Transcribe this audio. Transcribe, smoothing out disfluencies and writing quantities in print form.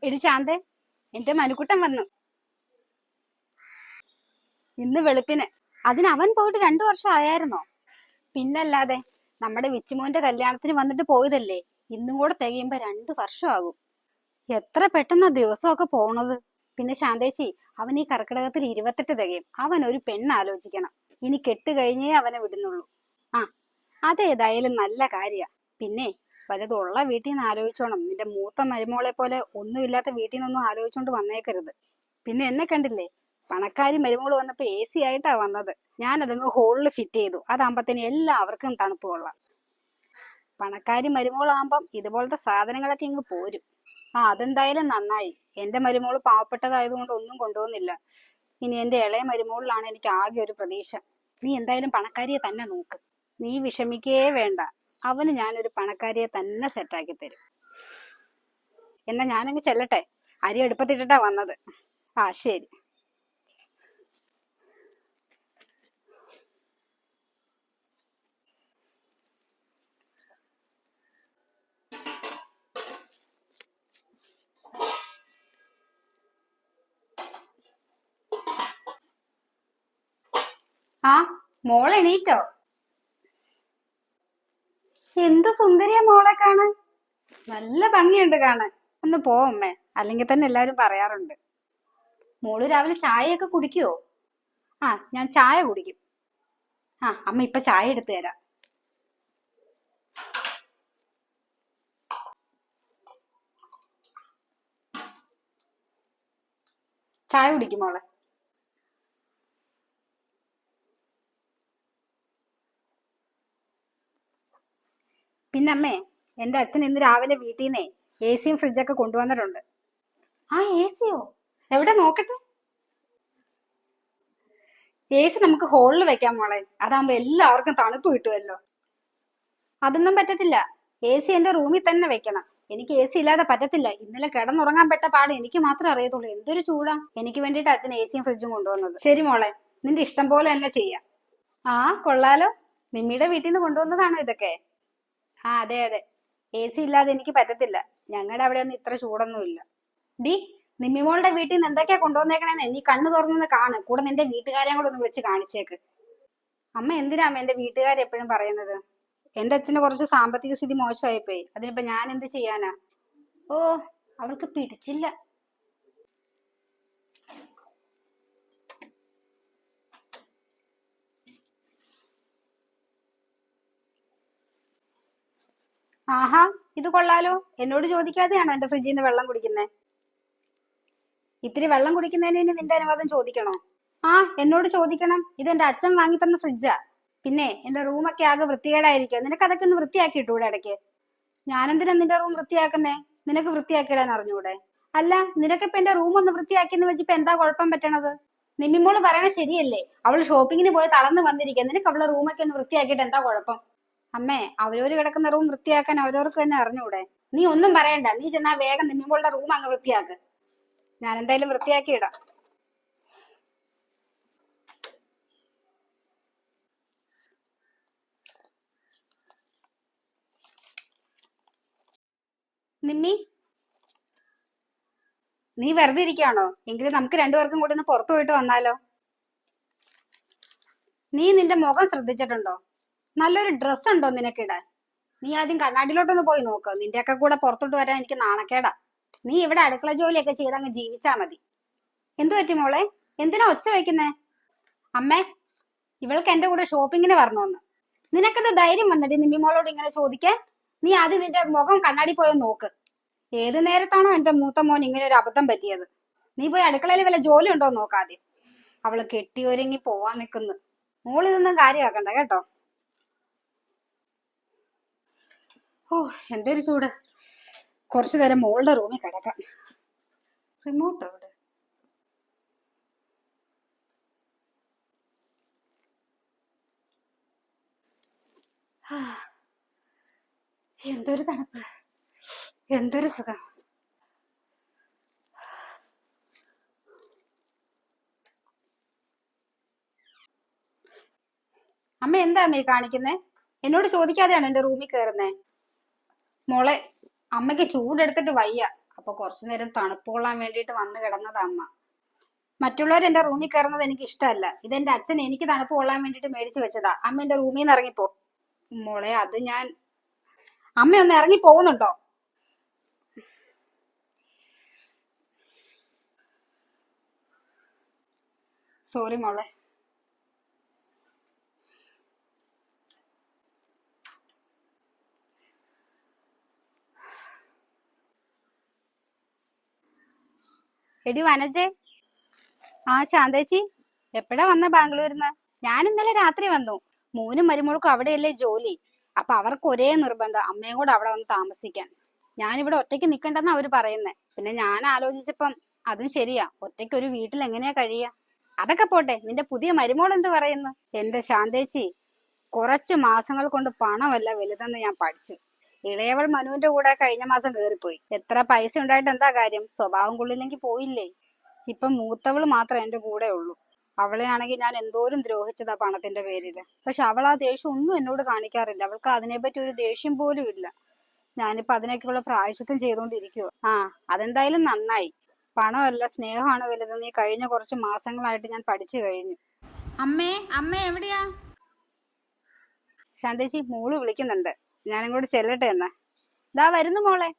എടി ശാന്തേ, എന്റെ മനുക്കുട്ടൻ വന്നു ഇന്ന് വെളുപ്പിന്. അതിന് അവൻ പോയിട്ട് 2 വർഷം ആയായിരുന്നോ? പിന്നല്ലാതെ. നമ്മുടെ വിച്ചുമോന്റെ കല്യാണത്തിന് വന്നിട്ട് പോയതല്ലേ. ഇന്നും കൂടെ തികയുമ്പോ 2 വർഷമാകും. എത്ര പെട്ടെന്നാ ദിവസമൊക്കെ പോണത്. പിന്നെ ശാന്തേച്ചി, അവൻ ഈ കർക്കിടകത്തിൽ 28 തികയും. അവൻ ഒരു പെണ്ണ് ആലോചിക്കണം. ഇനി കെട്ട് കഴിഞ്ഞേ അവനെ വിടുന്നുള്ളൂ. ആ, അതേതായാലും നല്ല കാര്യ. പിന്നെ വലുതുള്ള വീട്ടിൽ നിന്ന് ആലോചിച്ചോണം. നിന്റെ മൂത്ത മരുമോളെ പോലെ ഒന്നുമില്ലാത്ത വീട്ടിൽ നിന്നൊന്നും ആലോചിച്ചോണ്ട് വന്നേക്കരുത്. പിന്നെ എന്നെ കണ്ടില്ലേ, പണക്കാരി മരുമോള് വന്നപ്പോ AC ആയിട്ടാ വന്നത്. ഞാനതങ്ങ് ഹോളിൽ ഫിറ്റ് ചെയ്തു. അതാകുമ്പത്തേന് എല്ലാവർക്കും തണുപ്പ് കൊള്ളാം. പണക്കാരി മരുമോളാകുമ്പം ഇതുപോലത്തെ സാധനങ്ങളൊക്കെ ഇങ്ങ് പോരും. ആ, അതെന്തായാലും നന്നായി. എന്റെ മരുമോള് പാവപ്പെട്ടതായതുകൊണ്ട് ഒന്നും കൊണ്ടുപോകുന്നില്ല. ഇനി എന്റെ ഇളയ മരുമോളിലാണ് എനിക്ക് ആകെ ഒരു പ്രതീക്ഷ. നീ എന്തായാലും പണക്കാരിയെ തന്നെ നോക്ക്. നീ വിഷമിക്കേ വേണ്ട. അവന് ഞാനൊരു പണക്കാരിയെ തന്നെ സെറ്റാക്കി തരും. എന്നാ ഞാനങ്ങ് ചെല്ലട്ടെ. അരി അടുപ്പത്തിട്ടിട്ടാ വന്നത്. ആ, ശരി. ആ, മോൾ എണീറ്റോ? എന്ത് സുന്ദരിയാ മോളെ കാണാൻ. നല്ല ഭംഗിയുണ്ട് കാണാൻ. ഒന്ന് പോ അമ്മേ, അല്ലെങ്കിൽ തന്നെ എല്ലാരും പറയാറുണ്ട്. മോള് രാവിലെ ചായയൊക്കെ കുടിക്കുവോ? ആ, ഞാൻ ചായ കുടിക്കും. ആ, അമ്മ ഇപ്പൊ ചായ എടുത്തു തരാം. ചായ കുടിക്കും മോളെ. പിന്നെ അമ്മേ, എന്റെ അച്ഛൻ ഇന്ന് രാവിലെ വീട്ടിൽ നിന്നേ AC-യും ഫ്രിഡ്ജൊക്കെ കൊണ്ടുവന്നിട്ടുണ്ട്. ആ, AC-യോ? എവിടെ നോക്കട്ടെ. AC നമുക്ക് ഹോളിൽ വെക്കാം മോളെ. അതാകുമ്പോ എല്ലാവർക്കും തണുപ്പ് കിട്ടുമല്ലോ. അതൊന്നും പറ്റത്തില്ല. AC എന്റെ റൂമിൽ തന്നെ വെക്കണം. എനിക്ക് AC ഇല്ലാതെ പറ്റത്തില്ല. ഇന്നലെ കിടന്നുറങ്ങാൻ പെട്ട പാട് എനിക്ക് മാത്രമേ അറിയത്തുള്ളൂ. എന്തൊരു ചൂടാ. എനിക്ക് വേണ്ടിയിട്ട് അച്ഛൻ AC-യും ഫ്രിഡ്ജും കൊണ്ടുവന്നത്. ശരി മോളെ, നിന്റെ ഇഷ്ടം പോലെ തന്നെ ചെയ്യാം. ആ, കൊള്ളാലോ. നിമ്മിയുടെ വീട്ടിൽ നിന്ന് കൊണ്ടുവന്നതാണോ ഇതൊക്കെ? ആ, അതെ അതെ. AC ഇല്ലാതെ എനിക്ക് പറ്റത്തില്ല. ഞങ്ങളുടെ അവിടെ ഒന്നും ഇത്ര ചൂടൊന്നും ഇല്ല. ഡി, നിമ്മിമോളുടെ വീട്ടിൽ നിന്ന് എന്തൊക്കെയാ കൊണ്ടുവന്നേക്കണേന്ന് നീ കണ്ണു തുറന്നൊന്ന് കാണ്. കൂടെ നിന്റെ വീട്ടുകാരെയും കൂടെ ഒന്ന് വിളിച്ച് കാണിച്ചേക്ക്. അമ്മ എന്തിനാ അമ്മ എന്റെ വീട്ടുകാരെ എപ്പോഴും പറയുന്നത്? എന്റെ അച്ഛന് കുറച്ച് സാമ്പത്തിക സ്ഥിതി മോശമായിപ്പോയി. അതിനിപ്പോ ഞാൻ എന്ത് ചെയ്യാനാ? ഓ, അവൾക്ക് പിടിച്ചില്ല. ആഹാ, ഇത് കൊള്ളാലോ. എന്നോട് ചോദിക്കാതെയാണോ എന്റെ ഫ്രിഡ്ജിൽ നിന്ന് വെള്ളം കുടിക്കുന്നത്? ഇത്തിരി വെള്ളം കുടിക്കുന്നതിന് നിന്റെ അനുവാദം ചോദിക്കണോ? ആ, എന്നോട് ചോദിക്കണം. ഇത് എന്റെ അച്ഛൻ വാങ്ങി തന്ന ഫ്രിഡ്ജാ. പിന്നെ എന്റെ റൂമൊക്കെ ആകെ വൃത്തികേടായിരിക്കും. നിനക്ക് അതൊക്കെ ഒന്ന് വൃത്തിയാക്കി ഇട്ടൂടെ ഇടയ്ക്ക്? ഞാനെന്തിനാ നിന്റെ റൂം വൃത്തിയാക്കുന്നേ? നിനക്ക് വൃത്തിയാക്കിയിടാൻ അറിഞ്ഞൂടെ? അല്ല, നിനക്കിപ്പോ എന്റെ റൂം ഒന്ന് വൃത്തിയാക്കിയെന്ന് വെച്ചിപ്പോ എന്താ കുഴപ്പം പറ്റണത്? നിമ്മിമോള് പറയണ ശരിയല്ലേ? അവള് ഷോപ്പിങ്ങിന് പോയി തളർന്ന് വന്നിരിക്കുക. നിനക്ക് അവളുടെ റൂമൊക്കെ ഒന്ന് വൃത്തിയാക്കിയിട്ട് എന്താ കുഴപ്പം? അമ്മേ, അവരവര് കിടക്കുന്ന റൂം വൃത്തിയാക്കാൻ അവരവർക്ക് തന്നെ അറിഞ്ഞൂടെ? നീ ഒന്നും പറയണ്ട. നീ ചെന്നാ വേഗം നിമ്മിമോളുടെ റൂം അങ്ങ് വൃത്തിയാക്ക്. ഞാൻ എന്തായാലും വൃത്തിയാക്കി ഇടാം. നിമ്മി, നീ വെറുതെ ഇരിക്കുകയാണോ? എങ്കിലും നമുക്ക് രണ്ടുപേർക്കും കൂടി ഒന്ന് പുറത്തു പോയിട്ട് വന്നാലോ? നീ നിന്റെ മുഖം ശ്രദ്ധിച്ചിട്ടുണ്ടോ? നല്ലൊരു ഡ്രസ് ഉണ്ടോ നിനക്കിടാൻ? നീ ആദ്യം കണ്ണാടിയിലോട്ടൊന്ന് പോയി നോക്ക്. നിന്റെയൊക്കെ കൂടെ പുറത്തോട്ട് വരാൻ എനിക്ക് നാണക്കേടാ. നീ ഇവിടെ അടുക്കള ജോലിയൊക്കെ ചെയ്തങ്ങ് ജീവിച്ചാ മതി. എന്തു പറ്റി മോളെ? എന്തിനാ ഒച്ച വെക്കുന്നേ? അമ്മേ, ഇവൾക്ക് എന്റെ കൂടെ ഷോപ്പിങ്ങിന് വരണോന്ന്. നിനക്കെന്താ ധൈര്യം വന്നടി നിമ്മിമോളോട് ഇങ്ങനെ ചോദിക്കാൻ? നീ ആദ്യം നിന്റെ മുഖം കണ്ണാടി പോയി നോക്ക്. ഏത് നേരത്താണോ എന്റെ മൂത്ത മോൻ ഇങ്ങനെ ഒരു അബദ്ധം പറ്റിയത്? നീ പോയി അടുക്കളയിൽ വല്ല ജോലി ഉണ്ടോ നോക്കാദ്യം. അവള് കെട്ടിയൊരുങ്ങി പോവാൻ നിക്കുന്നു. മോള് ഇതൊന്നും കാര്യമാക്കണ്ട കേട്ടോ. ഓ, എന്തൊരു ചൂട്. കുറച്ചു നേരം മോളുടെ റൂമിൽ കിടക്കാം. റിമോട്ട് എവിടെ? എന്തൊരു തണുപ്പ്, എന്തൊരു സുഖം. അമ്മ എന്താ അമ്മ കാണിക്കുന്നേ? എന്നോട് ചോദിക്കാതെയാണ് എന്റെ റൂമിൽ കയറുന്നേ? മോളെ, അമ്മയ്ക്ക് ചൂടെടുത്തിട്ട് വയ്യ. അപ്പൊ കുറച്ചു നേരം തണുപ്പ് കൊള്ളാൻ വേണ്ടിയിട്ട് വന്ന് കിടന്നതാ അമ്മ. മറ്റുള്ളവർ എന്റെ റൂമിൽ കയറുന്നത് എനിക്ക് ഇഷ്ടമല്ല. ഇതെന്റെ അച്ഛൻ എനിക്ക് തണുപ്പ് കൊള്ളാൻ വേണ്ടിയിട്ട് മേടിച്ചു വെച്ചതാ. അമ്മ എന്റെ റൂമിൽ നിന്ന് ഇറങ്ങിപ്പോ. മോളെ അത് ഞാൻ. അമ്മ ഒന്ന് ഇറങ്ങി പോകുന്നുണ്ടോ? സോറി മോളെ. എടി വനജേ. ആ ശാന്തേച്ചി. എപ്പോഴാ വന്ന ബാംഗ്ലൂരിന്ന്? ഞാൻ ഇന്നലെ രാത്രി വന്നു. മോനും മരുമോൾക്കും അവിടെയല്ലേ ജോലി. അപ്പൊ അവർക്ക് ഒരേ നിർബന്ധം അമ്മയും കൂടെ അവിടെ വന്ന് താമസിക്കാൻ. ഞാനിവിടെ ഒറ്റയ്ക്ക് നിക്കണ്ടെന്നാ അവര് പറയുന്നേ. പിന്നെ ഞാൻ ആലോചിച്ചപ്പം അതും ശരിയാ, ഒറ്റയ്ക്ക് ഒരു വീട്ടിൽ എങ്ങനെയാ കഴിയാ. അതൊക്കെ പോട്ടെ, നിന്റെ പുതിയ മരുമോൾ എന്ത് പറയുന്നു? എന്റെ ശാന്തേച്ചി, കുറച്ച് മാസങ്ങൾ കൊണ്ട് പണമല്ല വലുതെന്ന് ഞാൻ പഠിച്ചു. ഇളയവൾ മനുവിന്റെ കൂടെ കഴിഞ്ഞ മാസം കേറിപ്പോയി. എത്ര പൈസ ഉണ്ടായിട്ട് എന്താ കാര്യം? സ്വഭാവം കൊള്ളില്ലെങ്കിൽ പോയില്ലേ. ഇപ്പൊ മൂത്തവള് മാത്രം എന്റെ കൂടെ ഉള്ളൂ. അവളെ ആണെങ്കിൽ ഞാൻ എന്തോരം ദ്രോഹിച്ചതാ പണത്തിന്റെ പേരില്. പക്ഷെ അവൾ ആ ദേഷ്യം ഒന്നും എന്നോട് കാണിക്കാറില്ല. അവൾക്ക് അതിനെപ്പറ്റി ഒരു ദേഷ്യം പോലും ഇല്ല. ഞാനിപ്പോ അതിനൊക്കെയുള്ള പ്രായശ്ചിത്തം ചെയ്തുകൊണ്ടിരിക്കുവോ. ആ, അതെന്തായാലും നന്നായി. പണമല്ല സ്നേഹമാണ് വലുതെന്ന് ഈ കഴിഞ്ഞ കുറച്ച് മാസങ്ങളായിട്ട് ഞാൻ പഠിച്ചു കഴിഞ്ഞു. അമ്മേ, അമ്മ എവിടെയാ? ശാന്തേച്ചി, മോള് വിളിക്കുന്നുണ്ട്. ഞാനിങ്ങോട്ട് ചെല്ലട്ടെ എന്നാ. ദാ വരുന്നു മോളെ.